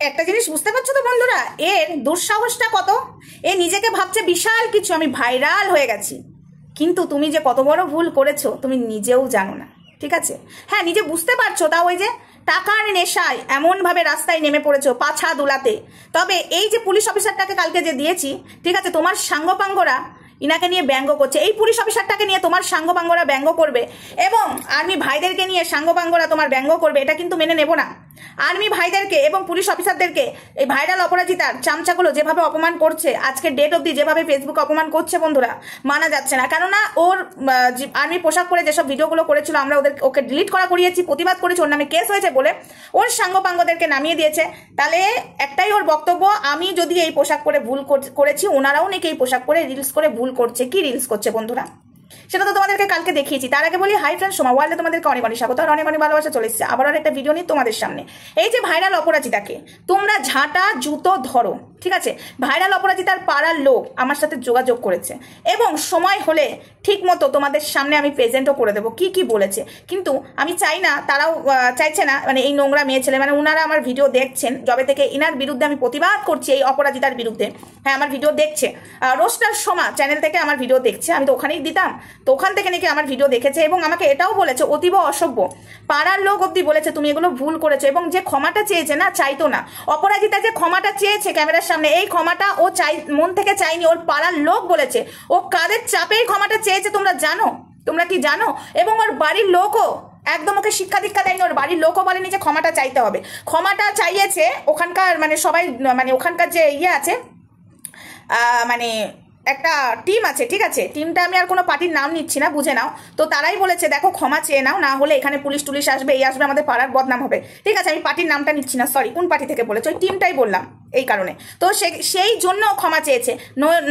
একটা জিনিস বুঝতে পারছো তো বন্ধুরা, এর দুঃসাহসটা কত। এ নিজেকে ভাবছে বিশাল কিছু, আমি ভাইরাল হয়ে গেছি। কিন্তু তুমি যে কত বড় ভুল করেছো তুমি নিজেও জানো না, ঠিক আছে? হ্যাঁ, নিজে বুঝতে পারছো, তাও ওই যে টাকার নেশায় এমনভাবে রাস্তায় নেমে পড়েছো পাছা দুলাতে। তবে এই যে পুলিশ অফিসারটাকে কালকে যে দিয়েছি, ঠিক আছে, তোমার সাঙ্গপাঙ্গরা ইনাকে নিয়ে ব্যঙ্গ করছে। এই পুলিশ অফিসারটাকে নিয়ে তোমার সাঙ্গপাঙ্গরা ব্যঙ্গ করবে এবং আর্মি ভাইদেরকে নিয়ে সাঙ্গপাঙ্গরা তোমার ব্যঙ্গ করবে, এটা কিন্তু মেনে নেব না। আর্মি ভাইদেরকে এবং পুলিশ অফিসারদেরকে এই ভাইরাল অপরাজিতার চামচাগুলো যেভাবে অপমান করছে, আজকে ডেট অবধি যেভাবে ফেসবুকে অপমান করছে বন্ধুরা, মানা যাচ্ছে না। কেননা ওর আর্মি পোশাক পরে যেসব ভিডিওগুলো করেছিল আমরা ওকে ডিলিট করিয়েছি, প্রতিবাদ করেছি, ওর নামে কেস হয়েছে বলে ওর সাঙ্গপাঙ্গদেরকে নামিয়ে দিয়েছে। তাহলে একটাই ওর বক্তব্য, আমি যদি এই পোশাক পরে ভুল করেছি, ওনারাও নাকি এই পোশাক পরে রিলস করে ভুল করছে। কি রিলস করছে বন্ধুরা সেটা তো তোমাদেরকে কালকে দেখিয়েছি। তার আগে বলি, হাই ফ্রেন্ডস, সোমা ওয়ার্ল্ডে তোমাদেরকে অনেক অনেক স্বাগত আর অনেক অনেক ভালোবাসা চলে এসেছে আবার একটা ভিডিও নিয়ে তোমাদের সামনে। এই যে ভাইরাল অপরাজিতাকে তোমরা ঝাঁটা জুতো ধরো, ঠিক আছে? ভাইরাল অপরাজিতার পাড়ার লোক আমার সাথে যোগাযোগ করেছে এবং সময় হলে ঠিক মতো তোমাদের সামনে আমি প্রেজেন্টও করে দেবো কি কি বলেছে। কিন্তু আমি চাই না, তারাও চাইছে না, মানে এই নোংরা মেয়ে ছেলে, মানে ওনারা আমার ভিডিও দেখছেন যবে থেকে ইনার বিরুদ্ধে আমি প্রতিবাদ করছি, এই অপরাজিতার বিরুদ্ধে। হ্যাঁ, আমার ভিডিও দেখছে, রোস্টার সোমা চ্যানেল থেকে আমার ভিডিও দেখছে, আমি তো ওখানেই দিতাম, তো ওখান থেকে নাকি আমার ভিডিও দেখেছে এবং আমাকে এটাও বলেছে অতীব অসভ্য। পাড়ার লোক অব্দি বলেছে তুমি এগুলো ভুল করেছো এবং যে ক্ষমাটা চেয়েছে না, চাইতো না। অপরাজিতা যে ক্ষমাটা চেয়েছে ক্যামেরার সামনে, এই ক্ষমাটা ও মন থেকে চাইনি, ওর পাড়ার লোক বলেছে। ও কাদের চাপে এই ক্ষমাটা চেয়েছে তোমরা জানো? তোমরা কি জানো? এবং ওর বাড়ির লোকও একদম ওকে শিক্ষা দীক্ষা দেয়নি, ওর বাড়ির লোকও বলেনি যে ক্ষমাটা চাইতে হবে। ক্ষমাটা চাইয়েছে ওখানকার, মানে সবাই, মানে ওখানকার যে ইয়ে আছে, মানে একটা টিম আছে, ঠিক আছে? টিমটা আমি আর কোনো পার্টির নাম নিচ্ছি না, বুঝে নাও। তো তারাই বলেছে দেখো ক্ষমা চেয়ে নাও, না হলে এখানে পুলিশ টুলিশ আসবে, এই আসবে, আমাদের পাড়ার বদনাম হবে, ঠিক আছে? আমি পার্টির নামটা নিচ্ছি না, সরি, কোন পার্টি থেকে বলেছে ওই টিমটাই বললাম এই কারণে। তো সেই জন্য ক্ষমা চেয়েছে,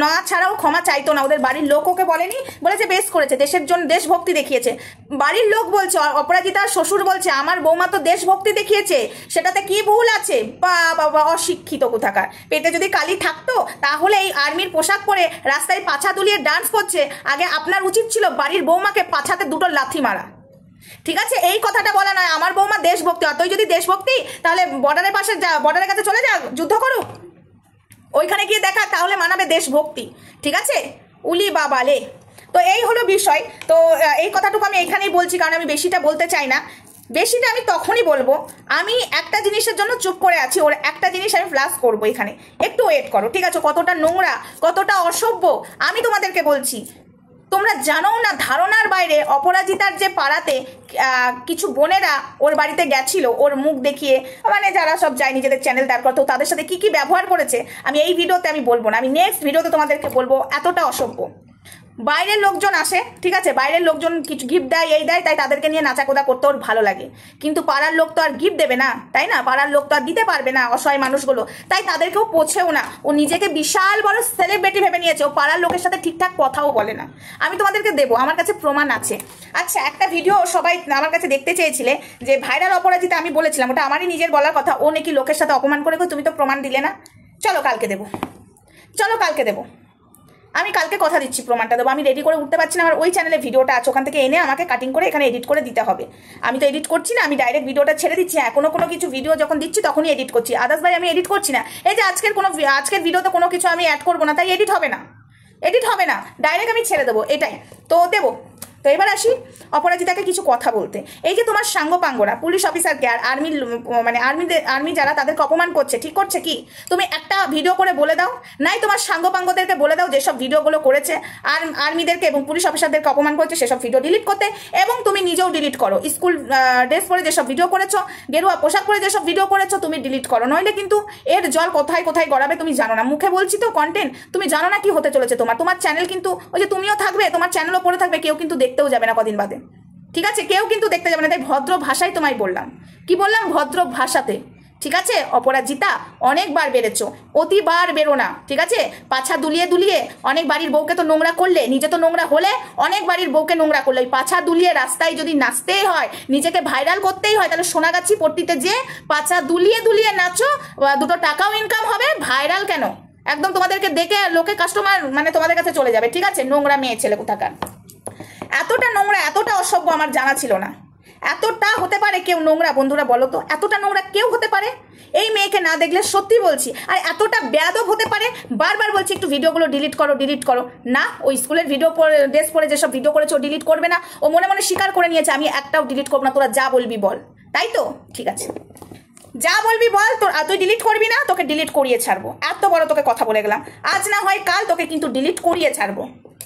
না ছাড়াও ক্ষমা চাইতো না। ওদের বাড়ির লোক ওকে বলেনি, বলেছে বেশ করেছে, দেশের জন্য দেশভক্তি দেখিয়েছে। বাড়ির লোক বলছে, অপরাজিতার শ্বশুর বলছে আমার বৌমা তো দেশভক্তি দেখিয়েছে, সেটাতে কি ভুল আছে? বাবা অশিক্ষিত কোথাকার। পেটে যদি কালি থাকতো তাহলে এই আর্মির পোশাক পরে রাস্তায় পাছা দুলিয়ে ডান্স করছে, আগে আপনার উচিত ছিল বাড়ির বৌমাকে পাছাতে দুটো লাথি মারা, ঠিক আছে? এই কথাটা বলা নয় আমার বৌমা দেশভক্তি। আর তুই যদি দেশভক্তি তাহলে বর্ডারের পাশে যা, বর্ডারের কাছে চলে যা, যুদ্ধ করুক, ওইখানে গিয়ে দেখা, তাহলে মানাবে দেশভক্তি, ঠিক আছে? উলি বাবালে। তো এই হলো বিষয়। তো এই কথাটুকু আমি এখানেই বলছি কারণ আমি বেশিটা বলতে চাই না। বেশিটা আমি তখনই বলবো, আমি একটা জিনিসের জন্য চুপ করে আছি, ওর একটা জিনিস আমি ফ্লাশ করবো এখানে, একটু ওয়েট করো, ঠিক আছে? কতটা নোংরা, কতটা অসভ্য আমি তোমাদেরকে বলছি, তোমরা জানো না। ধারণার বাইরে অপরাজিতার যে পাড়াতে কিছু বোনেরা ওর বাড়িতে গেছিল ওর মুখ দেখিয়ে, মানে যারা সব যায় নিজেদের চ্যানেল দাঁড় করতো, তাদের সাথে কি কি ব্যবহার করেছে আমি এই ভিডিওতে আমি বলবো না, আমি নেক্সট ভিডিওতে তোমাদেরকে বলবো। এতটা অসভ্য। বাইরের লোকজন আসে, ঠিক আছে, বাইরের লোকজন কিছু গিফট দেয়, এই দেয়, তাই তাদেরকে নিয়ে নাচাকোদা করতে ওর ভালো লাগে। কিন্তু পাড়ার লোক তো আর গিফট দেবে না, তাই না? পাড়ার লোক তো আর দিতে পারবে না অসহায় মানুষগুলো, তাই তাদেরকেও পোছেও না। ও নিজেকে বিশাল বড় সেলিব্রিটি ভেবে নিয়েছে, ও পাড়ার লোকের সাথে ঠিকঠাক কথাও বলে না। আমি তোমাদেরকে দেবো, আমার কাছে প্রমাণ আছে। আচ্ছা, একটা ভিডিও সবাই আমার কাছে দেখতে চেয়েছিলে, যে ভাইরাল অপরাজিতা, আমি বলেছিলাম ওটা আমারই নিজের বলার কথা, ও নাকি লোকের সাথে অপমান করে, তুমি তো প্রমাণ দিলে না। চলো কালকে দেবো, চলো কালকে দেবো, আমি কালকে কথা দিচ্ছি প্রমাণটা দেবো। আমি রেডি করে উঠতে পারছি না, আমার ওই চ্যানেলে ভিডিওটা আছে, ওখান থেকে এনে আমাকে কাটিং করে এখানে এডিট করে দিতে হবে। আমি তো এডিট করছি না, আমি ডাইরেক্ট ভিডিওটা ছেড়ে দিচ্ছি। হ্যাঁ, কোনো কিছু ভিডিও যখন দিচ্ছি তখনই এডিট করছি, আদার্স ভাই আমি এডিট করছি না। এই যে আজকের ভিডিওতে কোনো কিছু আমি অ্যাড করবো না, তাই এডিট হবে না, ডাইরেক্ট আমি ছেড়ে দেবো, এটাই তো দেবো। তো এবার আসি অপরাজিতাকে কিছু কথা বলতে। এই যে তোমার সাঙ্গপাঙ্গরা পুলিশ অফিসারকে আর আর্মি যারা তাদেরকে অপমান করছে, ঠিক করছে কি? তুমি একটা ভিডিও করে বলে দাও, নাই তোমার সাঙ্গপাঙ্গদেরকে বলে দাও যেসব ভিডিওগুলো করেছে আর আর্মিদেরকে এবং পুলিশ অফিসারদেরকে অপমান করেছে সেসব ভিডিও ডিলিট করতে, এবং তুমি নিজেও ডিলিট করো। স্কুল ড্রেস পরে যেসব ভিডিও করেছো, গেরুয়া পোশাক পরে যেসব ভিডিও করেছো তুমি ডিলিট করো, নইলে কিন্তু এর জল কোথায় কোথায় গড়াবে তুমি জানো না। মুখে বলছি তো কন্টেন্ট, তুমি জানো না কি হতে চলেছে তোমার চ্যানেল কিন্তু ওই যে তুমিও থাকবে, তোমার চ্যানেলও পড়ে থাকবে, কেউ কিন্তু দেখতেও যাবে না কদিন বাদে, ঠিক আছে? কেউ কিন্তু দেখতে যাবে না। তাই ভদ্র ভাষায় তোমায় বললাম, কি বললাম? ভদ্র ভাষাতে, ঠিক আছে? অপরাজিতা অনেকবার বেড়েছো, অতিবার বেরো না, ঠিক আছে? পাছা দুলিয়ে দুলিয়ে অনেক বাড়ির বউকে তো নোংরা করলে, নিজে তো নোংরা হলে, অনেক বাড়ির বউকে নোংরা করলে। পাছা দুলিয়ে রাস্তায় যদি নাচতেই হয়, নিজেকে ভাইরাল করতেই হয়, তাহলে সোনাগাছি পট্টিতে যে পাছা দুলিয়ে দুলিয়ে নাচো, দুটো টাকাও ইনকাম হবে, ভাইরাল কেন? একদম তোমাদেরকে দেখে লোকে কাস্টমার মানে তোমাদের কাছে চলে যাবে, ঠিক আছে? নোংরা মেয়ে ছেলে কোথাকার। এতটা নোংরা, এতটা অসভ্য আমার জানা ছিল না, এতটা হতে পারে কেউ নোংরা? বন্ধুরা বলো তো, এতটা নোংরা কেউ হতে পারে? এই মেয়েকে না দেখলে সত্যি বলছি, আর এতটা বেয়াদব হতে পারে? বারবার বলছি একটু ভিডিওগুলো ডিলিট করো, ডিলিট করো। না, ওই স্কুলের ভিডিও ড্রেস পরে যেসব ভিডিও করেছে ও ডিলিট করবে না। ও মনে মনে স্বীকার করে নিয়েছে আমি একটাও ডিলিট করবো না, তোরা যা বলবি বল। তাই তো, ঠিক আছে, যা বলবি বল। তুই ডিলিট করবি না, তোকে ডিলিট করিয়ে ছাড়বো। এত বড় তোকে কথা বলে গেলাম, আজ না হয় কাল তোকে কিন্তু ডিলিট করিয়ে ছাড়বো।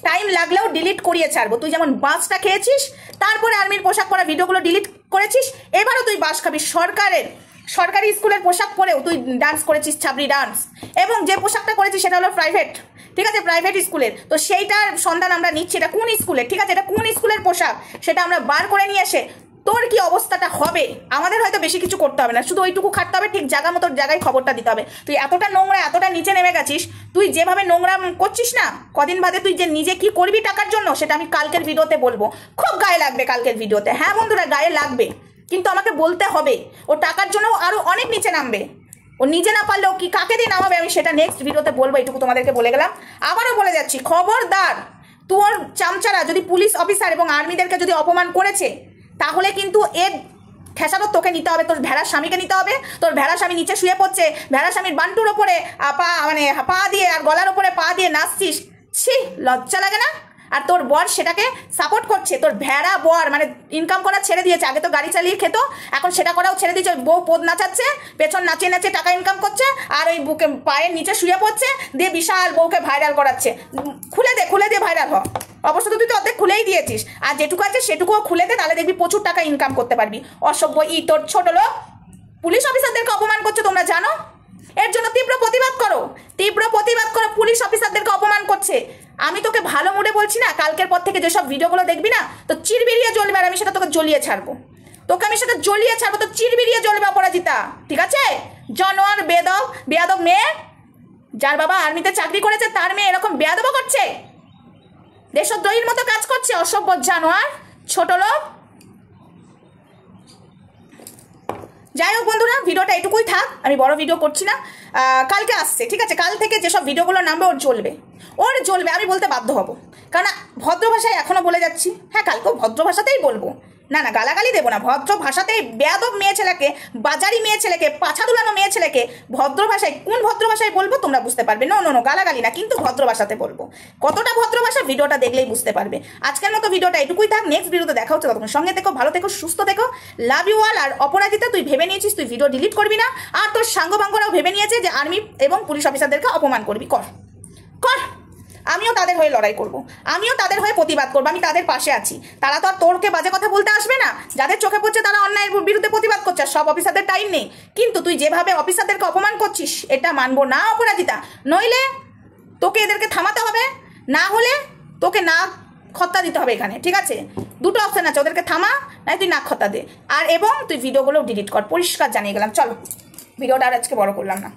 টাইম লাগলেও ডিলিট করিয়ে ছাড়বো। তুই যেমন বাসটা খেয়েছিস, তারপরে আর্মির পোশাক পরা ভিডিওগুলো ডিলিট করেছিস, এবারও তুই বাস খাবি। সরকারি স্কুলের পোশাক পরেও তুই ডান্স করেছিস, ছাবড়ি ডান্স। এবং যে পোশাকটা করেছিস সেটা হলো প্রাইভেট, ঠিক আছে, প্রাইভেট স্কুলের। তো সেইটার সন্ধান আমরা নিচ্ছি, এটা কোন স্কুলের, ঠিক আছে, এটা কোন স্কুলের পোশাক সেটা আমরা বার করে নিয়ে এসে তোর কি অবস্থাটা হবে। আমাদের হয়তো বেশি কিছু করতে হবে না, শুধু ওইটুকু খাটতে হবে, ঠিক জায়গা মতো জায়গায় খবরটা দিতে হবে। তুই এতটা নোংরা, এতটা নিচে নেমে গেছিস, তুই যেভাবে নোংরা করছিস না, কদিন বাদে তুই যে নিজে কি করবি টাকার জন্য সেটা আমি কালকের ভিডিওতে বলবো। খুব গায়ে লাগবে কালকের ভিডিওতে। হ্যাঁ বন্ধুরা, গায়ে লাগবে, কিন্তু আমাকে বলতে হবে। ও টাকার জন্য আরো অনেক নিচে নামবে। ও নিজে না পারলেও কি কাকে দিয়ে নামাবে আমি সেটা নেক্সট ভিডিওতে বলবো। এইটুকু তোমাদেরকে বলে গেলাম, আবারও বলে যাচ্ছি, খবরদার, তোর চামচারা যদি পুলিশ অফিসার এবং আর্মিদেরকে যদি অপমান করেছে, তাহলে কিন্তু এর খেসারত তোকে নিতে হবে, তোর ভেড়ার স্বামীকে নিতে হবে। তোর ভেড়ার স্বামী নিচে শুয়ে পড়ছে, ভেড়ার স্বামীর বান্টুর ওপরে পা দিয়ে আর গলার ওপরে পা দিয়ে নাচছিস, ছি, লজ্জা লাগে না? আর তোর বর সেটাকে সাপোর্ট করছে। তোর ভেড়া বর মানে ইনকাম করা ছেড়ে দিয়েছে। আগে তো গাড়ি চালিয়ে খেত, এখন সেটা করাও ছেড়ে দিয়েছে। বউ পদ নাচাচ্ছে, পেছন নাচিয়ে নাচিয়ে টাকা ইনকাম করছে, আর ওই বুকে পায়ের নিচে শুয়ে পড়ছে, দিয়ে বিশাল বউকে ভাইরাল করাচ্ছে। খুলে দে ভাইরাল হ। অবশ্য তুই তো অর্ধেক খুলেই দিয়েছিস, আর যেটুকু আছে সেটুকুও খুলে দে, তাহলে দেখবি প্রচুর টাকা ইনকাম করতে পারবি। অসভ্য তোর ছোট লোক পুলিশ অফিসারদেরকে অপমান করছে, তোমরা জানো? এর জন্য তীব্র প্রতিবাদ করো। পুলিশ অফিসারদেরকে অপমান করছে। আমি তোকে ভালো মুডে বলছি না, কালকের পর থেকে যেসব ভিডিওগুলো দেখবি না, তো চিরবিরিয়ে জ্বলবে, আর আমি সেটা তোকে জ্বলিয়ে ছাড়বো। তো চিরবিরিয়ে জ্বলবে অপরাজিতা, ঠিক আছে? জানোয়ার, বেয়াদব মেয়ে, যার বাবা আর্মিতে চাকরি করেছে, তার মেয়ে এরকম বেয়াদব করছে, দেশদ্রোহীর মতো কাজ করছে, অসভ্য জানোয়ার, ছোট লোক। যাই হোক বন্ধুরা, ভিডিওটা এটুকুই থাক, আমি বড় ভিডিও করছি না। কালকে আসছে, ঠিক আছে, কাল থেকে যেসব ভিডিওগুলো নামবে ওর জ্বলবে, আমি বলতে বাধ্য হব। কারণ ভদ্র ভাষায় এখনও বলে যাচ্ছি, হ্যাঁ কালকেও ভদ্র ভাষাতেই বলবো, না গালাগালি দেবো না, ভদ্র ভাষাতেই। বেয়াদব মেয়ে ছেলেকে, বাজারি মেয়ে ছেলেকে, পাছা দুলানো মেয়ে ছেলেকে ভদ্র ভাষায়, কোন ভদ্র ভাষায় বলবো তোমরা বুঝতে পারবে। নো, গালাগালি না, কিন্তু ভদ্র ভাষাতে বলবো। কতটা ভদ্র ভাষা ভিডিওটা দেখলেই বুঝতে পারবে। আজকের মতো ভিডিওটা এটুকুই থাক, নেক্সট ভিডিওতে দেখা হচ্ছে। ততক্ষণ সঙ্গে থেকো, ভালো থেকো, সুস্থ থেকো, লাভ ইউ অল। আর অপরাজিতা, তুই ভেবে নিয়েছিস তুই ভিডিও ডিলিট করবি না, আর তোর সাঙ্গবাঙ্গরাও ভেবে নিয়েছে যে আর্মি এবং পুলিশ অফিসারদেরকে অপমান করবি। কর, আমিও তাদের হয়ে লড়াই করব, আমিও তাদের হয়ে প্রতিবাদ করবো, আমি তাদের পাশে আছি। তারা তো আর তোরকে বাজে কথা বলতে আসবে না। যাদের চোখে পড়ছে তারা অন্যায়ের বিরুদ্ধে প্রতিবাদ করছে, সব অফিসারদের টাইম নেই। কিন্তু তুই যেভাবে অফিসারদেরকে অপমান করছিস, এটা মানবো না অপরাজিতা। নইলে তোকে এদেরকে থামাতে হবে, না হলে তোকে না খত্তা দিতে হবে এখানে, ঠিক আছে? দুটো অপশন আছে, ওদেরকে থামা, নাই তুই না খত্তা দে। আর এবং তুই ভিডিওগুলো ডিলিট কর, পরিষ্কার জানিয়ে গেলাম। চলো, ভিডিওটা আর আজকে বড় করলাম না।